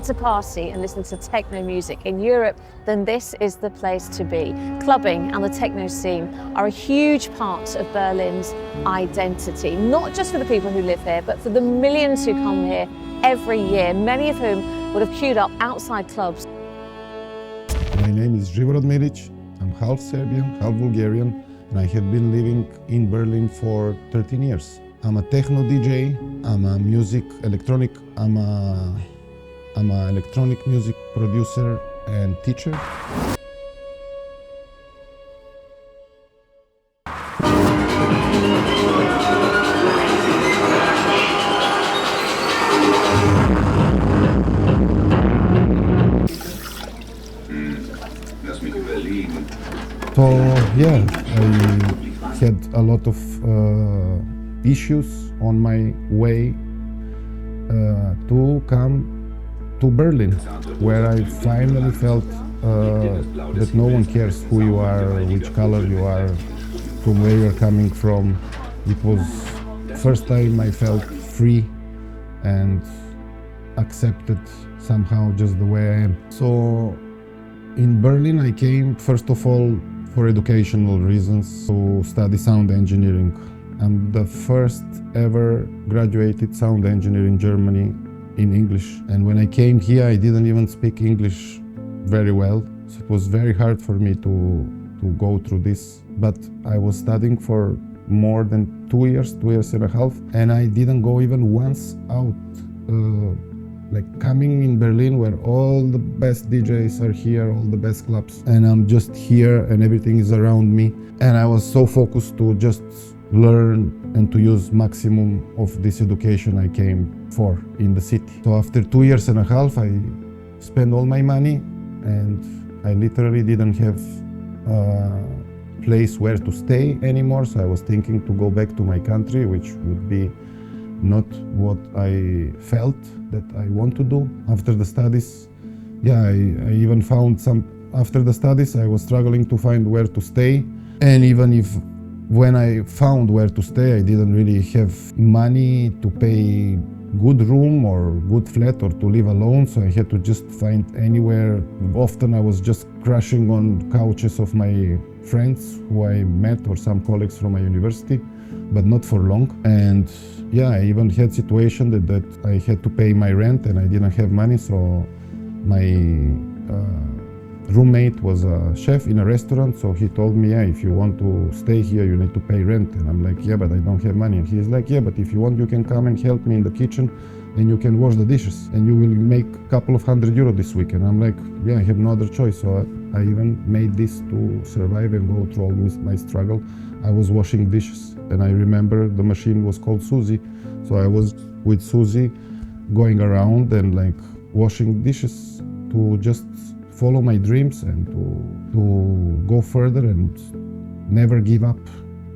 want to party and listen to techno music in Europe, then this is the place to be. Clubbing and the techno scene are a huge part of Berlin's identity, not just for the people who live here, but for the millions who come here every year, many of whom would have queued up outside clubs. My name is Živorod Milic. I'm half Serbian, half Bulgarian, and I have been living in Berlin for 13 years. I'm a techno DJ, I'm a electronic music producer and teacher. So yeah, I had a lot of issues on my way to come to Berlin, where I finally felt that no one cares who you are, which color you are, from where you're coming from. It was the first time I felt free and accepted somehow just the way I am. So in Berlin I came first of all for educational reasons, to study sound engineering. I'm the first ever graduated sound engineer in Germany in English. And when I came here, I didn't even speak English very well. So it was very hard for me to go through this. But I was studying for more than 2 years, 2 years and a half. And I didn't go even once out. Like coming in Berlin where all the best DJs are here, all the best clubs, and I'm just here and everything is around me. And I was so focused to just learn and to use maximum of this education I came for in the city. So after 2 years and a half, I spent all my money and I literally didn't have a place where to stay anymore. So I was thinking to go back to my country, which would be not what I felt that I want to do after the studies. Yeah, I even found after the studies I was struggling to find where to stay. And even if when I found where to stay, I didn't really have money to pay good room or good flat or to live alone, so I had to just find anywhere. Often I was just crashing on couches of my friends who I met or some colleagues from my university, but not for long. And yeah, I even had situation that I had to pay my rent and I didn't have money, so my roommate was a chef in a restaurant, so he told me, yeah, if you want to stay here, you need to pay rent. And I'm like, yeah, but I don't have money. And he's like, yeah, but if you want, you can come and help me in the kitchen and you can wash the dishes and you will make a couple of €100 this week. And I'm like, yeah, I have no other choice. So I even made this to survive and go through all my struggle. I was washing dishes and I remember the machine was called Susie. So I was with Susie going around and like washing dishes to just follow my dreams and to go further and never give up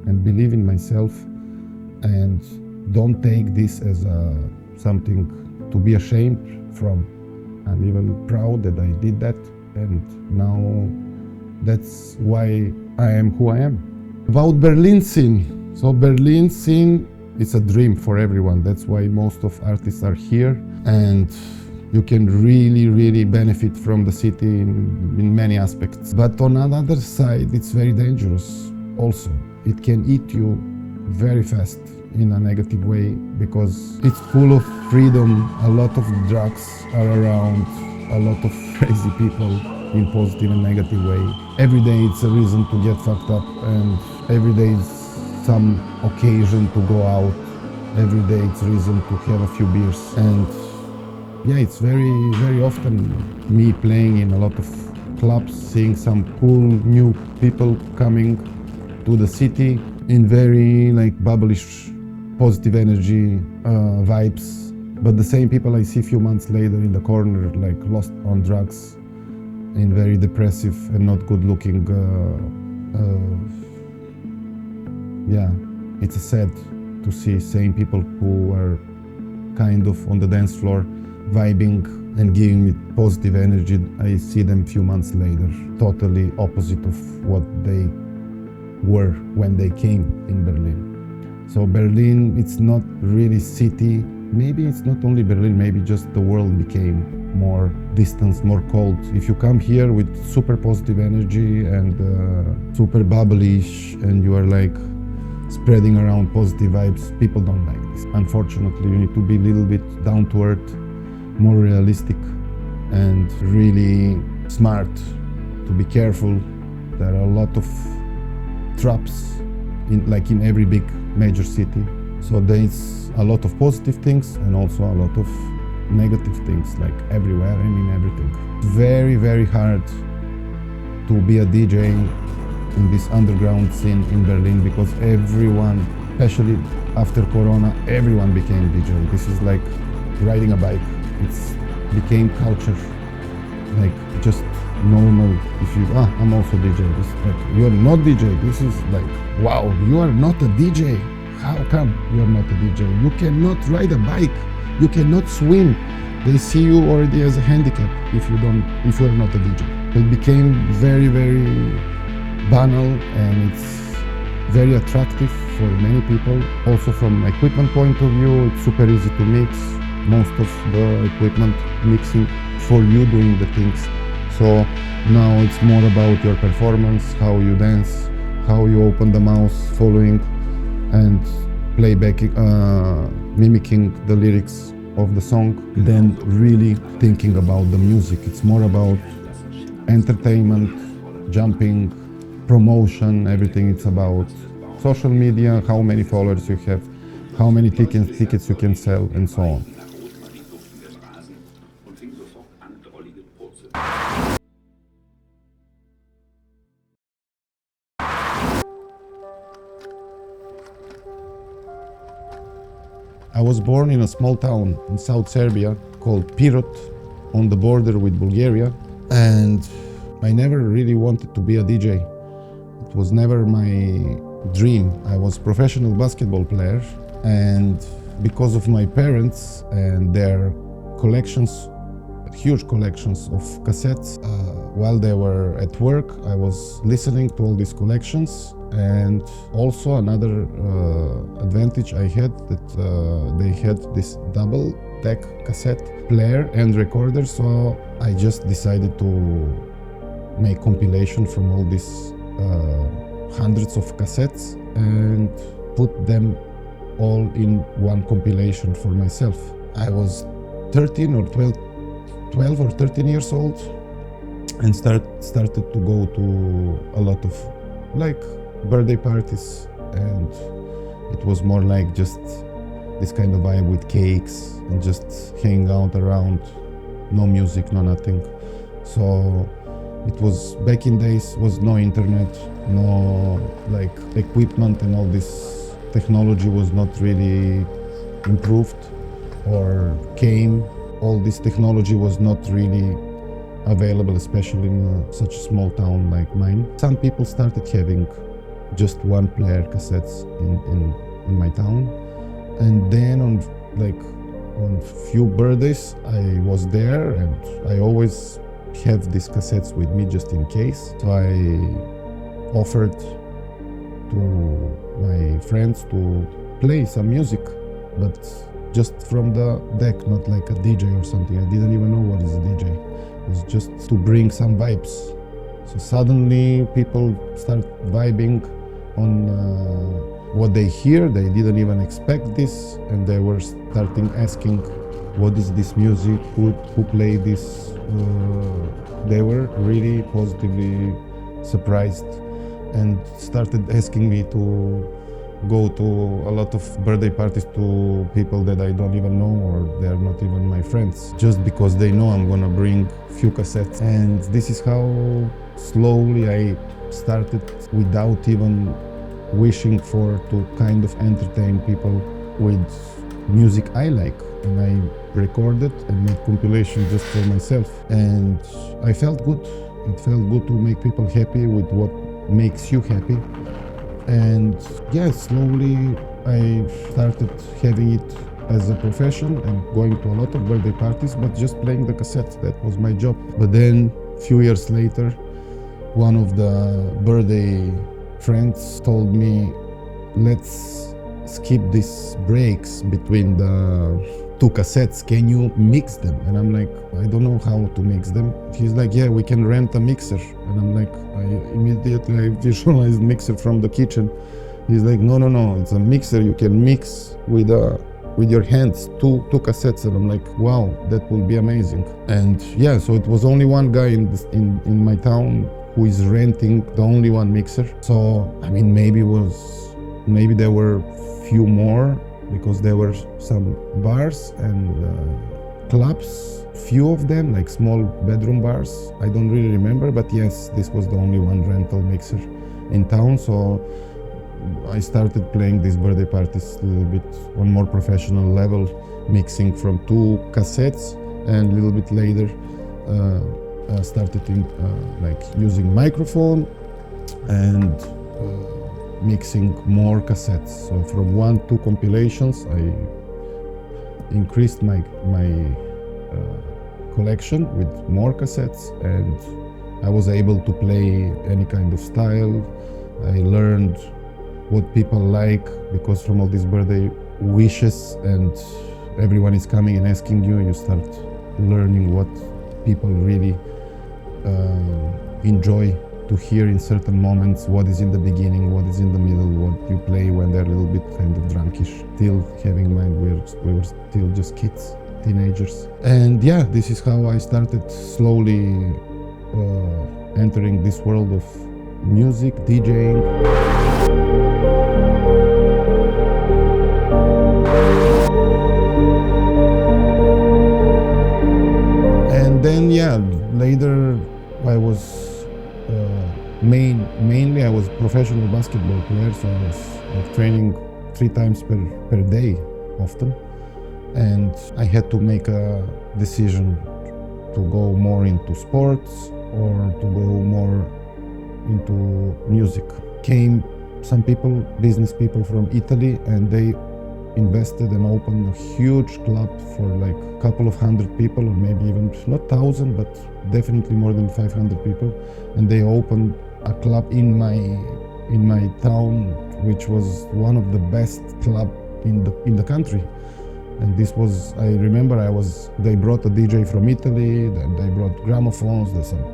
and believe in myself and don't take this as something to be ashamed from. I'm even proud that I did that, and now that's why I am who I am. About Berlin scene. So Berlin scene is a dream for everyone. That's why most of artists are here, and you can really benefit from the city in many aspects. But on another side, it's very dangerous also. It can eat you very fast in a negative way because it's full of freedom. A lot of drugs are around, a lot of crazy people in positive and negative way. Every day it's a reason to get fucked up, and every day it's some occasion to go out. Every day it's a reason to have a few beers. And yeah, it's very often me playing in a lot of clubs, seeing some cool new people coming to the city in very like bubblish, positive energy vibes. But the same people I see a few months later in the corner, like lost on drugs, in very depressive and not good looking. Yeah, it's sad to see same people who are kind of on the dance floor vibing and giving me positive energy. I see them a few months later, totally opposite of what they were when they came in Berlin. So Berlin, it's not really city. Maybe it's not only Berlin, maybe just the world became more distant, more cold. If you come here with super positive energy and super bubbly-ish and you are like spreading around positive vibes, people don't like this. Unfortunately, you need to be a little bit down to earth, more realistic and really smart, to be careful. There are a lot of traps in every big major city. So there is a lot of positive things and also a lot of negative things, like everywhere and in everything. Very, very hard to be a DJ in this underground scene in Berlin, because everyone, especially after Corona, everyone became DJ. This is like riding a bike. It's became culture, like just normal. If you, I'm also DJ. This, like, you're not DJ. This is like, wow, you are not a DJ. How come you're not a DJ? You cannot ride a bike. You cannot swim. They see you already as a handicap if you're not a DJ. It became very, very banal, and it's very attractive for many people. Also from equipment point of view, it's super easy to mix. Most of the equipment mixing for you doing the things. So now it's more about your performance, how you dance, how you open the mouth, following and playback, mimicking the lyrics of the song, than really thinking about the music. It's more about entertainment, jumping, promotion, everything. It's about social media, how many followers you have, how many tickets you can sell, and so on. I was born in a small town in South Serbia called Pirot, on the border with Bulgaria, and I never really wanted to be a DJ. It was never my dream. I was a professional basketball player, and because of my parents and their collections, huge collections of cassettes, while they were at work, I was listening to all these collections. And also another advantage I had, that they had this double deck cassette player and recorder, so I just decided to make compilation from all these hundreds of cassettes and put them all in one compilation for myself. I was 13 or 12 or 13 years old, and started to go to a lot of like birthday parties, and it was more like just this kind of vibe with cakes and just hanging out around, no music, no nothing. So it was, back in days, was no internet, no like equipment, and all this technology was not really improved or came. All this technology was not really available, especially in such a small town like mine. Some people started having just one player cassettes in my town, and then on few birthdays I was there, and I always have these cassettes with me just in case. So I offered to my friends to play some music, but just from the deck, not like a DJ or something. I didn't even know what is a DJ. It was just to bring some vibes. So suddenly people start vibing on what they hear. They didn't even expect this, and they were starting asking, what is this music, who played this? They were really positively surprised and started asking me to go to a lot of birthday parties to people that I don't even know, or they're not even my friends, just because they know I'm gonna bring few cassettes. And this is how slowly I started, without even wishing for, to kind of entertain people with music I like. And I recorded and made compilation just for myself, and I felt good. It felt good to make people happy with what makes you happy. And yeah, slowly I started having it as a profession and going to a lot of birthday parties, but just playing the cassettes. That was my job. But then a few years later, one of the birthday friends told me, let's skip these breaks between the two cassettes, can you mix them? And I'm like, I don't know how to mix them. He's like, yeah, we can rent a mixer. And I'm like, I immediately visualized mixer from the kitchen. He's like, no, it's a mixer. You can mix with your hands, two cassettes. And I'm like, wow, that will be amazing. And yeah, so it was only one guy in my town who is renting the only one mixer. So I mean, maybe there were few more, because there were some bars and clubs, few of them, like small bedroom bars. I don't really remember, but yes, this was the only one rental mixer in town. So I started playing these birthday parties a little bit on more professional level, mixing from two cassettes, and a little bit later started like using microphone and mixing more cassettes. So from 1-2 compilations, I increased my collection with more cassettes, and I was able to play any kind of style. I learned what people like, because from all these birthday wishes and everyone is coming and asking you, you start learning what people really enjoy to hear in certain moments, what is in the beginning, what is in the middle, what you play when they're a little bit kind of drunkish. Still having in mind we were still just kids, teenagers. And yeah, this is how I started slowly entering this world of music, DJing. And then yeah, later I was mainly I was professional basketball player, so I was training 3 times per day often, and I had to make a decision to go more into sports or to go more into music. Came some people, business people from Italy, and they invested and opened a huge club for like a couple of hundred people, or maybe even not 1,000, but definitely more than 500 people. And they opened a club in my town, which was one of the best club in the country. And this was, I remember, they brought a DJ from Italy, then they brought gramophones, there's some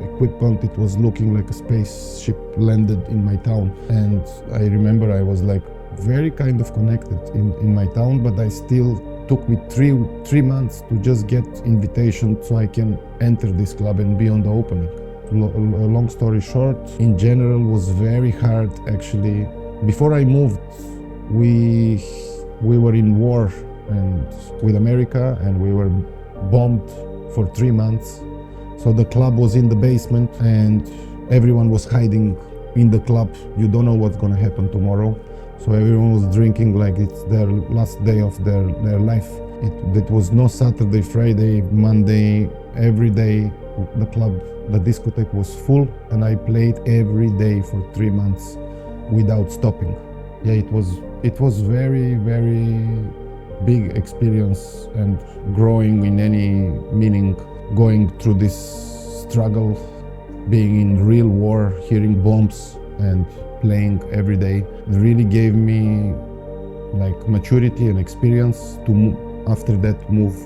equipment. It was looking like a spaceship landed in my town. And I remember I was like very kind of connected in my town, but I still took me three months to just get invitation so I can enter this club and be on the opening. Long story short, in general, was very hard actually. Before I moved, we were in war and with America, and we were bombed for 3 months. So the club was in the basement and everyone was hiding in the club. You don't know what's gonna happen tomorrow. So everyone was drinking like it's their last day of their life. It was no Saturday, Friday, Monday, every day. The discotheque was full, and I played every day for 3 months without stopping. Yeah, it was very, very big experience and growing in any meaning, going through this struggle, being in real war, hearing bombs and playing every day. It really gave me like maturity and experience to after that move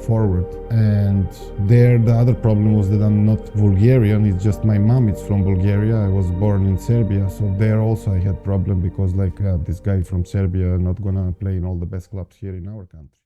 forward. And there the other problem was that I'm not Bulgarian, it's just my mom is from Bulgaria. I was born in Serbia, so there also I had problem, because like this guy from Serbia not gonna play in all the best clubs here in our country.